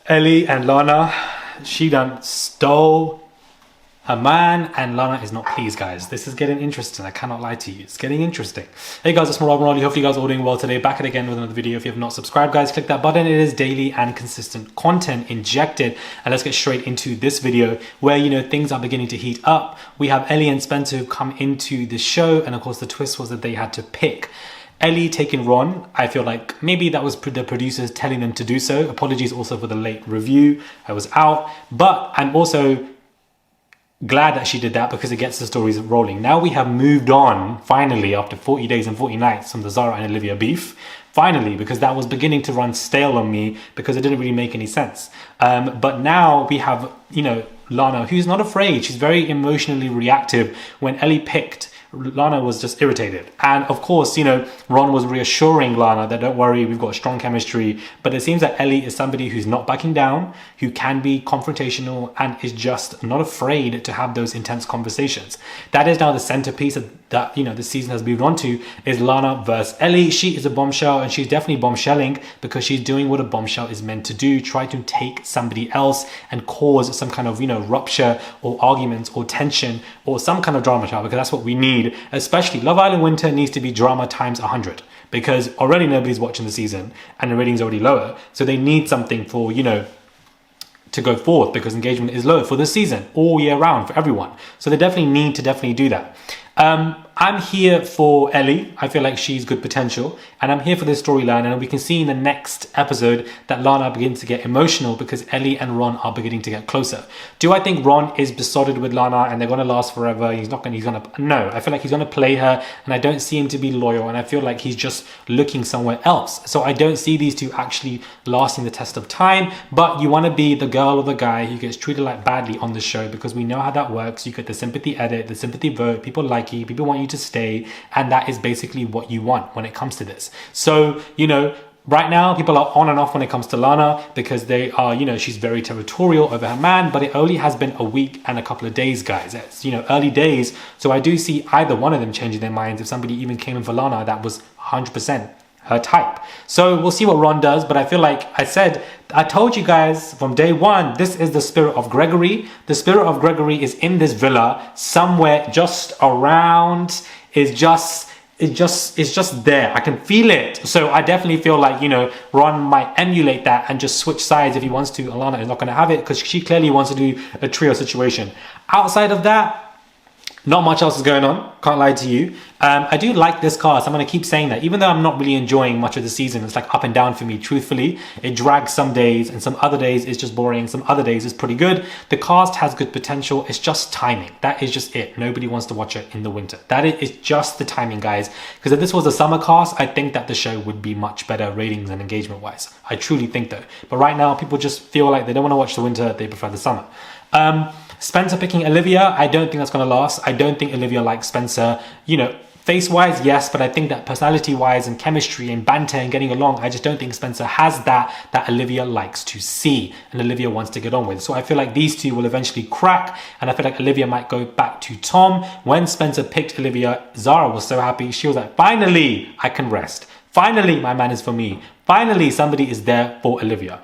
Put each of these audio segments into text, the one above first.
Ellie and Lana, she done stole her man, and Lana is not pleased, guys. This is getting interesting. I cannot lie to you. It's getting interesting. Hey guys, it's Zara and Olivia. Hopefully you guys are all doing well today. Back at again with another video. If you have not subscribed, guys, click that button. It is daily and consistent content injected. And let's get straight into this video where, you know, things are beginning to heat up. We have Ellie and Spencer who've come into the show, and of course the twist was that they had to pick Ellie taking Ron. I feel like maybe that was the producers telling them to do so. Apologies also for the late review. I was out, but I'm also glad that she did that because it gets the stories rolling. Now we have moved on finally after 40 days and 40 nights from the Zara and Olivia beef. Finally, because that was beginning to run stale on me because it didn't really make any sense. But now we have, you know, Lana, who's not afraid. She's very emotionally reactive. When Ellie picked, Lana was just irritated. And of course, you know, Ron was reassuring Lana that don't worry, we've got strong chemistry. But it seems that Ellie is somebody who's not backing down, who can be confrontational and is just not afraid to have those intense conversations. That is now the centerpiece that, you know, the season has moved on to, is Lana versus Ellie. She is a bombshell, and she's definitely bombshelling because she's doing what a bombshell is meant to do, try to take somebody else and cause some kind of, you know, rupture or arguments or tension or some kind of drama, child, because that's what we need. Especially Love Island Winter needs to be drama times 100 because already nobody's watching the season and the rating's already lower. So they need something for, you know, to go forth because engagement is low for the season all year round for everyone. So they definitely need to do that. I'm here for Ellie. I feel like she's good potential, and I'm here for this storyline. And we can see in the next episode that Lana begins to get emotional because Ellie and Ron are beginning to get closer. Do I think Ron is besotted with Lana and they're going to last forever? No, I feel like he's going to play her, and I don't see him to be loyal, and I feel like he's just looking somewhere else. So I don't see these two actually lasting the test of time. But you want to be the girl or the guy who gets treated like badly on the show because we know how that works. You get the sympathy edit, the sympathy vote, people like you, people want you to stay, and that is basically what you want when it comes to this. So, you know, right now people are on and off when it comes to Lana because they are, you know, she's very territorial over her man, but it only has been a week and a couple of days, guys. It's, you know, early days. So I do see either one of them changing their minds. If somebody even came in for Lana, that was 100% her type. So we'll see what Ron does, but I feel like I told you guys from day one, this is the spirit of Gregory. The spirit of Gregory is in this villa somewhere, just around, it's just there. I can feel it. So I definitely feel like, you know, Ron might emulate that and just switch sides if he wants to. Alana is not going to have it because she clearly wants to do a trio situation. Outside of that, not much else is going on, can't lie to you. I do like this cast. I'm going to keep saying that. Even though I'm not really enjoying much of the season, it's like up and down for me, truthfully. It drags some days, and some other days it's just boring. Some other days it's pretty good. The cast has good potential. It's just timing. That is just it. Nobody wants to watch it in the winter. That is just the timing, guys. Because if this was a summer cast, I think that the show would be much better ratings and engagement-wise. I truly think though. But right now, people just feel like they don't want to watch the winter. They prefer the summer. Spencer picking Olivia, I don't think that's going to last. I don't think Olivia likes Spencer. You know, face-wise, yes, but I think that personality-wise and chemistry and banter and getting along, I just don't think Spencer has that Olivia likes to see and Olivia wants to get on with. So I feel like these two will eventually crack, and I feel like Olivia might go back to Tom. When Spencer picked Olivia, Zara was so happy. She was like, finally, I can rest. Finally, my man is for me. Finally, somebody is there for Olivia.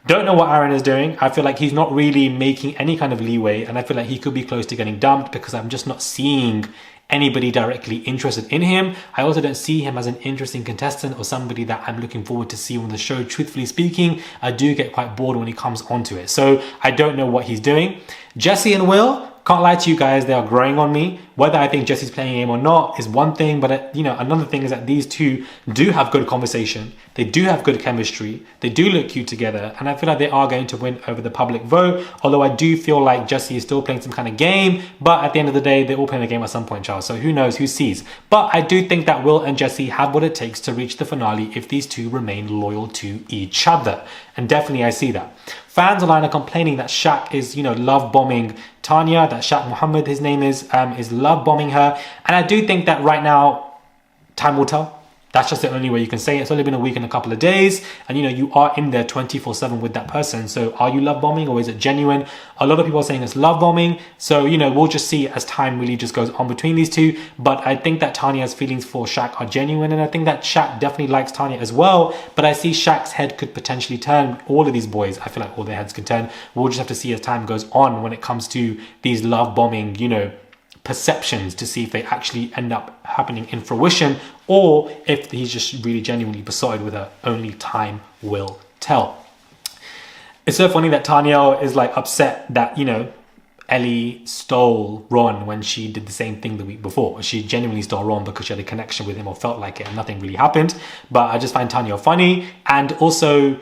Don't know what Aaron is doing. I feel like he's not really making any kind of leeway, and I feel like he could be close to getting dumped because I'm just not seeing anybody directly interested in him. I also don't see him as an interesting contestant or somebody that I'm looking forward to see on the show. Truthfully speaking, I do get quite bored when he comes onto it. So I don't know what he's doing. Jesse and Will, can't lie to you guys, they are growing on me. Whether I think Jesse's playing a game or not is one thing, but you know, another thing is that these two do have good conversation. They do have good chemistry. They do look cute together, and I feel like they are going to win over the public vote. Although I do feel like Jesse is still playing some kind of game, but at the end of the day, they're all playing a game at some point, Charles. So who knows, who sees? But I do think that Will and Jesse have what it takes to reach the finale if these two remain loyal to each other. And definitely I see that. Fans online are complaining that Shaq is, you know, love bombing Tanya, that Shaq Muhammad, his name is love bombing her. And I do think that right now, time will tell. That's just the only way you can say it. It's only been a week and a couple of days, and you are in there 24/7 with that person. So are you love bombing, or is it genuine? A lot of people are saying it's love bombing. So we'll just see as time really just goes on between these two. But I think that Tanya's feelings for Shaq are genuine, and I think that Shaq definitely likes Tanya as well. But I see Shaq's head could potentially turn. All of these boys, I feel like all their heads can turn. We'll just have to see as time goes on when it comes to these love bombing, perceptions, to see if they actually end up happening in fruition, or if he's just really genuinely besotted with her. Only time will tell. It's so funny that Tanya is like upset that Ellie stole Ron when she did the same thing the week before. She genuinely stole Ron because she had a connection with him, or felt like it, and nothing really happened. But I just find Tanya funny. And also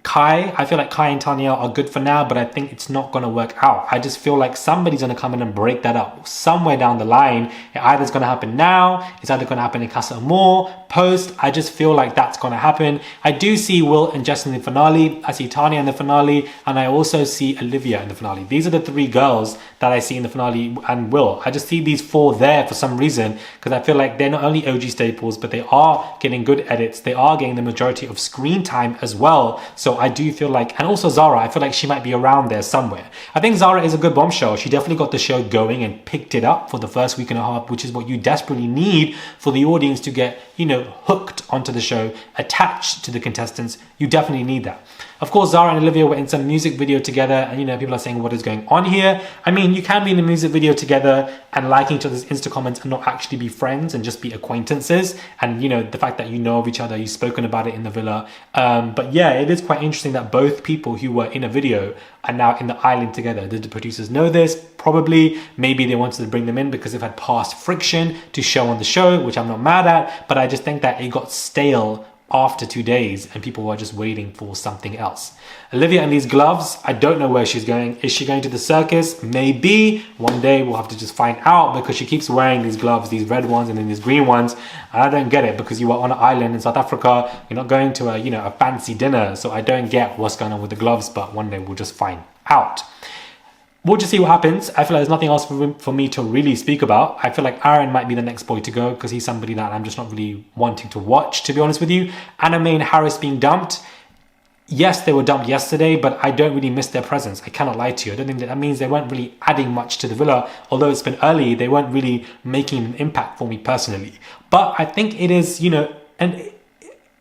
Kai, I feel like Kai and Tanya are good for now, but I think it's not going to work out. I just feel like somebody's going to come in and break that up somewhere down the line. It either is going to happen now, it's either going to happen in Casa Amor, post. I just feel like that's going to happen. I do see Will and Jess in the finale. I see Tanya in the finale, and I also see Olivia in the finale. These are the three girls that I see in the finale, and Will. I just see these four there for some reason, because I feel like they're not only OG staples, but they are getting good edits. They are getting the majority of screen time as well. So I do feel like, and also Zara, I feel like she might be around there somewhere. I think Zara is a good bombshell. She definitely got the show going and picked it up for the first week and a half, which is what you desperately need for the audience to get, hooked onto the show, attached to the contestants. You definitely need that. Of course, Zara and Olivia were in some music video together, and people are saying, what is going on here? I mean, you can be in a music video together and like each other's Insta comments and not actually be friends and just be acquaintances. And the fact that you know of each other, you've spoken about it in the villa. But yeah, it is quite interesting that both people who were in a video are now in the island together. Did the producers know this? Probably. Maybe they wanted to bring them in because they've had past friction to show on the show, which I'm not mad at. But I just think that it got stale after 2 days and people were just waiting for something else. Olivia and these gloves, I don't know where she's going. Is she going to the circus? Maybe. One day we'll have to just find out, because she keeps wearing these gloves, these red ones and then these green ones. And I don't get it, because you are on an island in South Africa. You're not going to a fancy dinner. So I don't get what's going on with the gloves, but one day we'll just find out. We'll just see what happens. I feel like there's nothing else for me to really speak about. I feel like Aaron might be the next boy to go, because he's somebody that I'm just not really wanting to watch, to be honest with you. Anime and Harris being dumped. Yes, they were dumped yesterday, but I don't really miss their presence. I cannot lie to you. I don't think that means they weren't really adding much to the villa. Although it's been early, they weren't really making an impact for me personally. But I think it is, and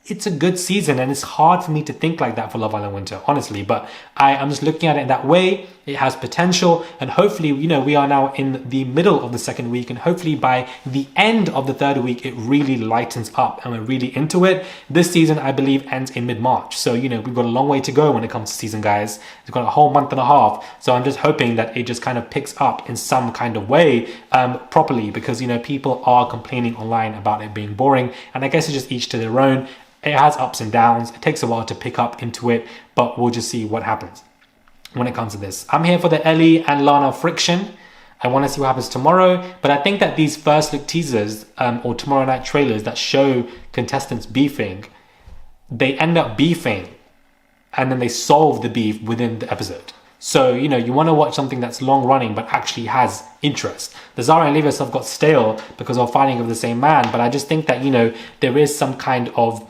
it's a good season, and it's hard for me to think like that for Love Island Winter, honestly. But I'm just looking at it in that way. It has potential, and hopefully, we are now in the middle of the second week, and hopefully by the end of the third week, it really lightens up and we're really into it. This season, I believe, ends in mid-March. So, we've got a long way to go when it comes to season, guys. We've got a whole month and a half. So I'm just hoping that it just kind of picks up in some kind of way properly, because, people are complaining online about it being boring, and I guess it's just each to their own. It has ups and downs. It takes a while to pick up into it, but we'll just see what happens when it comes to this. I'm here for the Ellie and Lana friction. I want to see what happens tomorrow, but I think that these first look teasers or tomorrow night trailers that show contestants beefing, they end up beefing and then they solve the beef within the episode. So, you want to watch something that's long running but actually has interest. The Zara and Olivia stuff got stale because of fighting over the same man, but I just think that, there is some kind of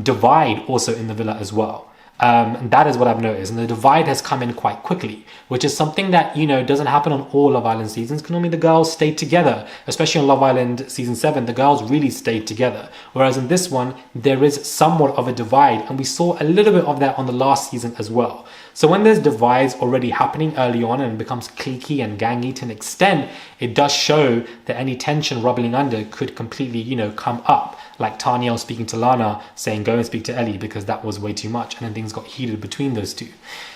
divide also in the villa as well. And that is what I've noticed, and the divide has come in quite quickly, which is something that doesn't happen on all Love Island seasons, because normally the girls stay together, especially on Love Island season 7. The girls really stayed together, whereas in this one there is somewhat of a divide, and we saw a little bit of that on the last season as well. So when there's divides already happening early on and it becomes cliquey and gangy to an extent, it does show that any tension rubbling under could completely, come up. Like Tanya speaking to Lana saying, go and speak to Ellie, because that was way too much. And then things got heated between those two.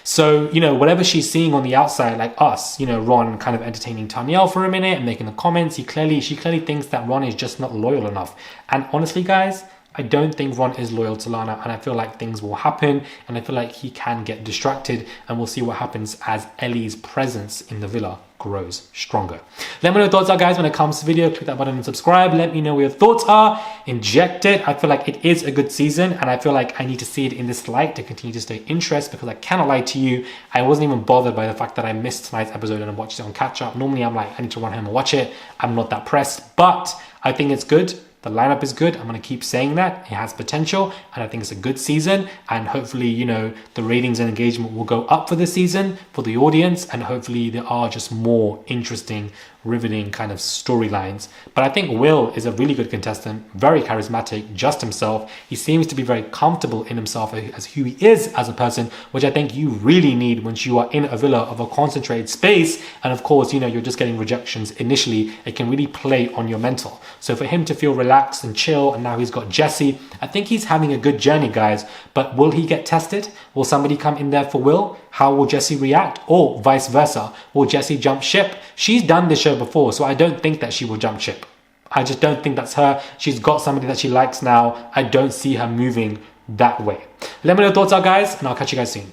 So, whatever she's seeing on the outside, like us, Ron kind of entertaining Tanya for a minute and making the comments. She clearly thinks that Ron is just not loyal enough. And honestly, guys, I don't think Ron is loyal to Lana, and I feel like things will happen, and I feel like he can get distracted, and we'll see what happens as Ellie's presence in the villa grows stronger. Let me know your thoughts are, guys, when it comes to the video. Click that button and subscribe. Let me know what your thoughts are. Inject it. I feel like it is a good season, and I feel like I need to see it in this light to continue to stay interested, because I cannot lie to you, I wasn't even bothered by the fact that I missed tonight's episode and I watched it on catch up. Normally I'm like, I need to run home and watch it. I'm not that pressed, but I think it's good. The lineup is good. I'm going to keep saying that. It has potential, and I think it's a good season. And hopefully, you know, the ratings and engagement will go up for the season for the audience, and hopefully there are just more interesting, riveting kind of storylines. But I think Will is a really good contestant, very charismatic, just himself. He seems to be very comfortable in himself as who he is as a person, which I think you really need once you are in a villa of a concentrated space. And of course, you know, you're just getting rejections initially. It can really play on your mental. So for him to feel relaxed and chill, and now he's got Jessie, I think he's having a good journey, guys. But will he get tested? Will somebody come in there for Will? How will Jessie react? Or vice versa? Will Jessie jump ship? She's done this show before, so I don't think that she will jump ship. I just don't think that's her. She's got somebody that she likes now. I don't see her moving that way. Let me know your thoughts out, guys, and I'll catch you guys soon.